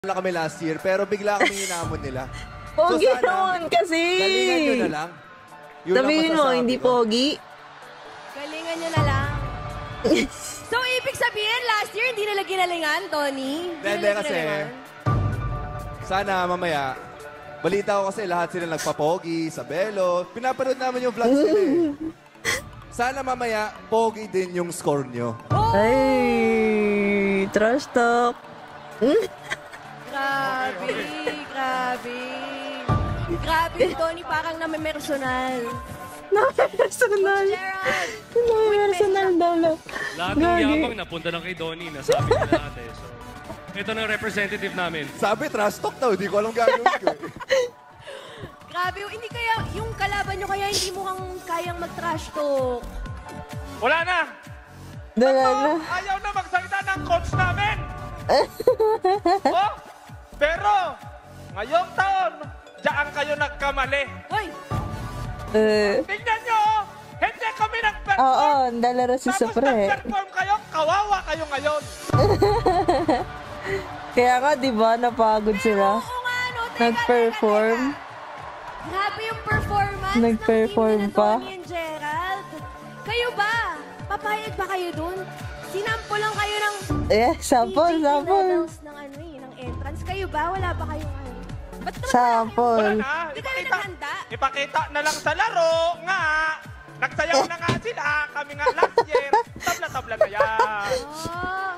na kami last year, pero bigla kami hinamon nila. Pogi so, naman kasi. Galingan nyo na lang. Yun sabihin mo, hindi ko. pogi. Galingan nyo na lang. So, ibig sabihin, last year, hindi nila ginalingan, Tony? Hindi kasi, sana mamaya, balita ko kasi lahat sila nagpapogi sa Belo. Pinapanood naman yung vlogs nila eh. Sana mamaya, pogi din yung score nyo. Oh! Ay, trash talk. Grabe, grabe. Grabe, Tony, parang namimersonal. Namimersonal. Gerald! Namimersonal daw lang. Lahat ng yabang napunta lang kay Donnie, nasabi ko lahat eh. So, ito na representative namin. Sabi, trash talk daw. Hindi ko alam gagawin ko. Grabe, hindi kaya, yung kalaban nyo kaya hindi mo kang kayang mag-trash talk. Wala na! Dala na. Ayaw na magsalita ng coach namin! Oh, pero, ngayong taon, diyan kayo nagkamali. Hoy! Tingnan nyo, oh, hindi kami nag-perform. Oo, nalaro si Tapos Supre. nag-perform kayo, kawawa kayo ngayon. Kaya nga, di ba, napagod sila. Oo nga, no? Nag-perform. Grabe yung performance Nag-perform ng team pa. ni Tony and Gerald. Kayo ba? Papayag ba kayo dun? Sinampo lang kayo ng Sample, sample. medals ng ano eh, ng entrance. Kayo ba? Wala ba kayong ano? Ba't naman Sample. Wala na, Hindi kayo naghanda? ipakita na lang sa laro nga. Nagsayaw na nga sila, kami nga last year. Tabla-tabla na yan. Oh,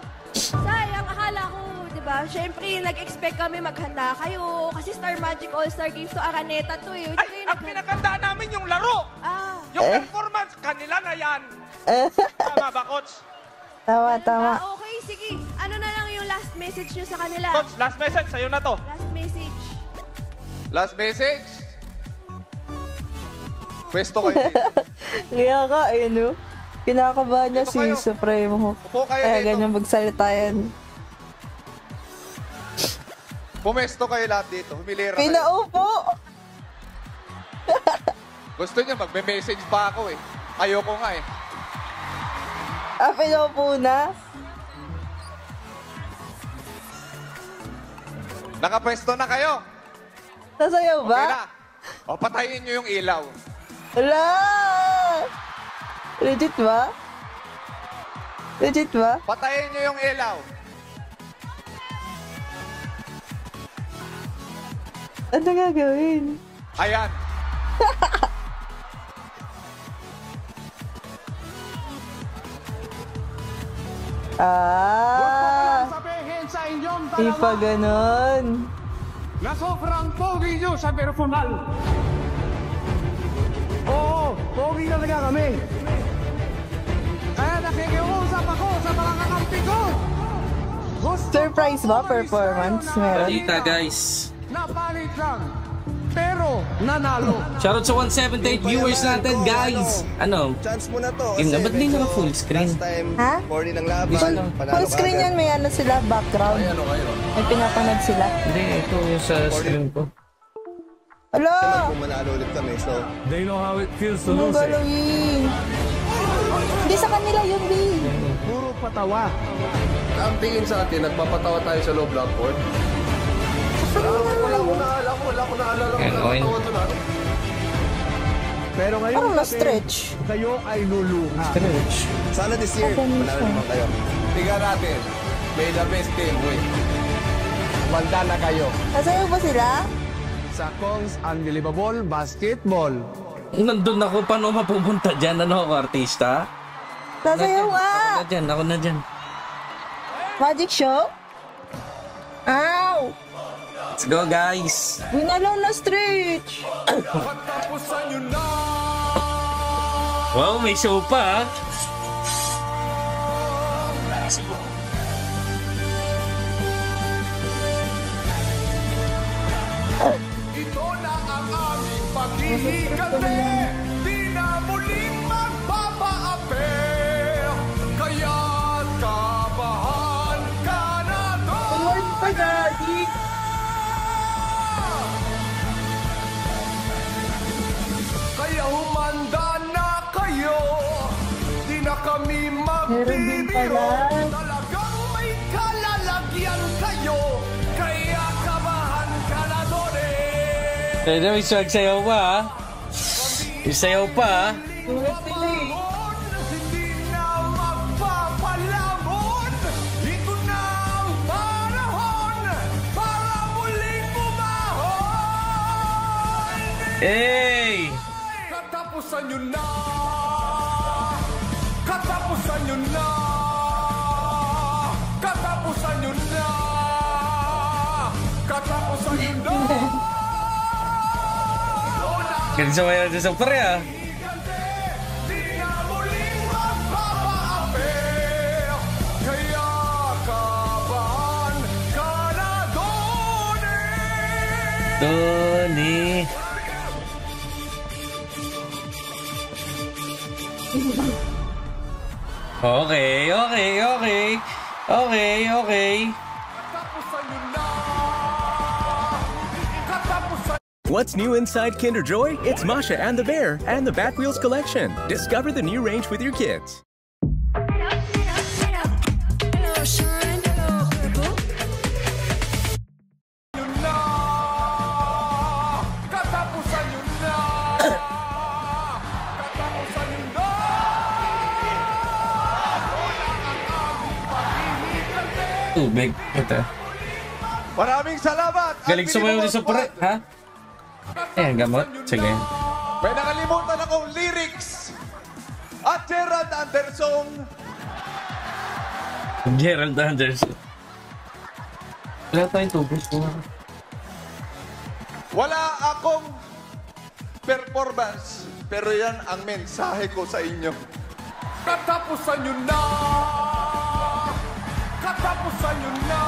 sayang, akala ko, di ba? Siyempre, nag-expect kami maghanda kayo. Kasi Star Magic All-Star Games to Araneta to eh. Hindi Ay, kayo ang naghanda. pinaganda namin yung laro. Ah, Yung performance, kanila na yan. Tama ba, coach? Tama, tama. okay, sige. Ano na lang yung last message nyo sa kanila? Coach, last message, sa'yo na to. Last message. Last message. Pwesto kayo. Kaya ka, ayun o. Kinakabahan niya Dito si kayo. Supremo. Upo kayo Kaya dito. ganyan magsalita yan. Pumesto kayo lahat dito. Humilira kayo. Pinaupo! Gusto niya, magme-message pa ako eh. Ayoko nga eh. Pinaupo na? Nakapwesto na kayo. Sasayaw ba? Okay na. O, patayin niyo yung ilaw. Wala! Legit ba? Legit ba? Patayin niyo yung ilaw. Ano gagawin? Ayan. Sabihin sa inyong Di pa dalawa ganon. na sobrang pogi nyo sa personal. Oo, pogi talaga kami. Kaya nakikiusap ako sa mga kakampi ko. Gusto Surprise ko ba umalis performance? kayo ng Meron? Balita guys. Napalit lang. Pero nanalo. Shoutout sa 178 viewers natin guys. Ano? Chance mo na to. Yun nga, kasi ba't di medyo naka full screen? Last time, Ha? morning ng laban. panalo Full ka screen agad. yan, may ano sila, background. May pinapanood sila. Hindi, ito yung sa screen ko. Ala! Kung manalo ulit kami, so... They know how it feels to Anong galawin? Hindi sa kanila yun, B. Puro patawa. Ang tingin sa atin, nagpapatawa tayo sa low blackboard. Wala ko naalala. Yan, okay. Pero ngayon Parang kasi, na-stretch. kayo ay luluha. Stretch. Sana this year, manalo naman kayo. Tingnan natin. May the best team win. Manda na kayo. Nasayaw ba sila? Sa Kong's Unbelievable Basketball. Nandun ako, paano mapupunta dyan? Ano ako, artista? Nasayaw nga! Ako na dyan. Magic show? Ow! Let's go guys! Winalo na stretch! Wow, may show pa ah. Ito na ang aming paghihigante. Di na muling magpapaape. Kaya't kabahan ka na doon. Kaya humanda na kayo. Di na kami Meron din magbibiro. pala. Talagang may kalalagyan kayo. Kaya Pwede may sayaw pa ha. May sayaw pa ha. Hindi na magpapalamon. Ito na ang panahon para muling bumahon. Hey! Katapusan nyo na. Katapusan nyo na. Katapusan nyo na. Katapusan nyo na. Ganun sa mga sa pre ha. Di na muling magpapaapi. Kaya kabahan ka na doon eh. Tony. Okay. Katapusan nyo na. Katapusan. What's new inside Kinder Joy? It's Masha and the Bear and the Batwheels collection. Discover the new range with your kids. Katapusan nyo na. Katapusan nyo na. Tubig. Ito. Maraming salamat. Galing sumayaw din sa pre. Ha? Eh, gamot. Sige. May nakalimutan akong lyrics. At Gerald Anderson. Gerald Anderson. Wala tayong tubig. Wala akong performance. Pero yan ang mensahe ko sa inyo. Katapusan nyo na. Katapusan nyo na.